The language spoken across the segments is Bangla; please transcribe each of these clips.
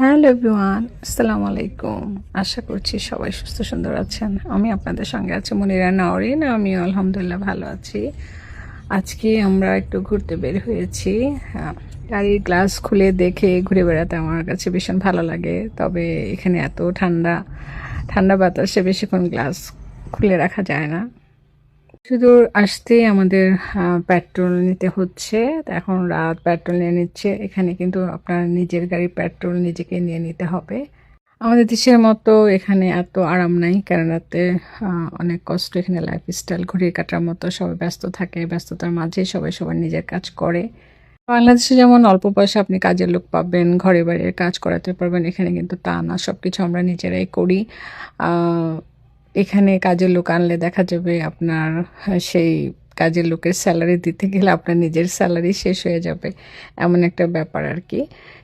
হ্যালো এভরিওয়ান, আসসালামু আলাইকুম। আশা করছি সবাই সুস্থ সুন্দর আছেন। আমি আপনাদের সঙ্গে আছি মুনিরা নাওরিন। আমিও আলহামদুলিল্লাহ ভালো আছি। আজকে আমরা একটু ঘুরতে বের হয়েছি। গাড়ির গ্লাস খুলে দেখে ঘুরে বেড়াতে আমার কাছে ভীষণ ভালো লাগে। তবে এখানে এত ঠান্ডা ঠান্ডা বাতাসে বেশিক্ষণ গ্লাস খুলে রাখা যায় না। সুদূর আসতেই আমাদের পেট্রোল নিতে হচ্ছে। তো এখন রাত, পেট্রোল নিয়ে নিচ্ছে। এখানে কিন্তু আপনার নিজের গাড়ির পেট্রোল নিজেকে নিয়ে নিতে হবে। আমাদের দেশের মতো এখানে এত আরাম নাই, কেননাতে অনেক কষ্ট। এখানে লাইফস্টাইল ঘুরিয়ে কাটার মতো, সবাই ব্যস্ত থাকে, ব্যস্ততার মাঝে সবাই সবার নিজের কাজ করে। বাংলাদেশে যেমন অল্প পয়সা আপনি কাজের লোক পাবেন, ঘরে বাইরে কাজ করাতে পারবেন, এখানে কিন্তু তা না, সব কিছু আমরা নিজেরাই করি। এখানে কাজের লোক আনলে দেখা যাবে আপনার সেই কাজের লোকের স্যালারি দিতে গেলে আপনার নিজের স্যালারি শেষ হয়ে যাবে, এমন একটা ব্যাপার আর কি।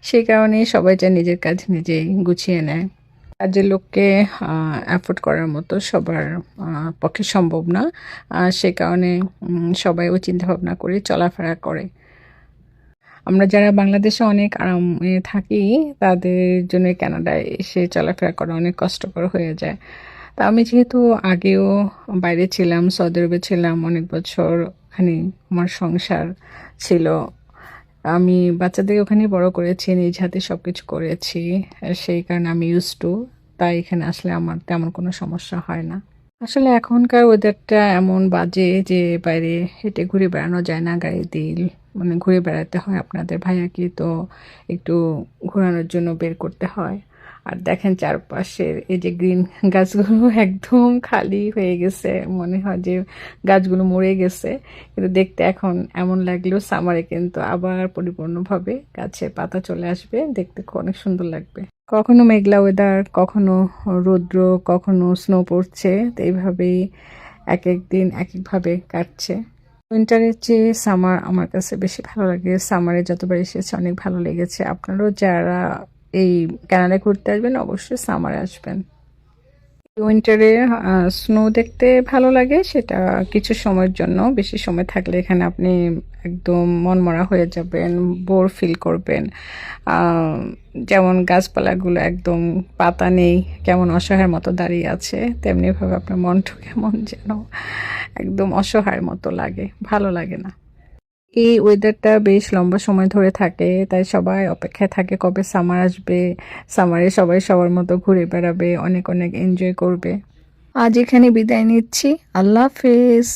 সেই কারণে সবাই চায় নিজের কাজ নিজেই গুছিয়ে নেয়। কাজের লোককে অ্যাফোর্ড করার মতো সবার পক্ষে সম্ভব না। সে কারণে সবাই ওই চিন্তাভাবনা করে চলাফেরা করে। আমরা যারা বাংলাদেশে অনেক আরামে থাকি, তাদের জন্য কানাডায় এসে চলাফেরা করা অনেক কষ্টকর হয়ে যায়। তা আমি যেহেতু আগেও বাইরে ছিলাম, সৌদি আরবে ছিলাম অনেক বছর, ওখানে আমার সংসার ছিল। আমি বাচ্চাদের ওখানে বড় করেছি, নিজ হাতে সব কিছু করেছি। সেই কারণে আমি ইউজ টু। তাই এখানে আসলে আমার তেমন কোনো সমস্যা হয় না। আসলে এখনকার ওয়েদারটা এমন বাজে যে বাইরে হেঁটে ঘুরে বেড়ানো যায় না, গাড়ি দিয়ে মানে ঘুরে বেড়াতে হয়। আপনাদের ভাইয়াকে তো একটু ঘোরানোর জন্য বের করতে হয়। আর দেখেন চারপাশের এই যে গ্রিন গাছগুলো একদম খালি হয়ে গেছে, মনে হয় যে গাছগুলো মরে গেছে। কিন্তু দেখতে এখন এমন লাগলেও সামারে কিন্তু আবার পরিপূর্ণভাবে গাছের পাতা চলে আসবে, দেখতে অনেক সুন্দর লাগবে। কখনো মেঘলা ওয়েদার, কখনো রৌদ্র, কখনো স্নো পড়ছে। তো এইভাবেই এক এক দিন এক একভাবে কাটছে। উইন্টারের চেয়ে সামার আমার কাছে বেশি ভালো লাগে। সামারে যতবার এসেছে অনেক ভালো লেগেছে। আপনারাও যারা এই কানাডায় ঘুরতে আসবেন অবশ্যই সামারে আসবেন। উইন্টারে স্নো দেখতে ভালো লাগে, সেটা কিছু সময়ের জন্য। বেশি সময় থাকলে এখানে আপনি একদম মনমরা হয়ে যাবেন, বোর ফিল করবেন। আহ, যেমন গাছপালাগুলো একদম পাতা নেই, কেমন অসহায়ের মতো দাঁড়িয়ে আছে, তেমনিভাবে আপনার মনটা কেমন যেন একদম অসহায়ের মতো লাগে, ভালো লাগে না। এই ওয়েদারটা বেশ লম্বা সময় ধরে থাকে, তাই সবাই অপেক্ষায় থাকে কবে সামার আসবে। সামারে সবাই সবার মতো ঘুরে বেড়াবে, অনেক অনেক এনজয় করবে। আজ এখানে বিদায় নিচ্ছি। আল্লাহ হাফেজ।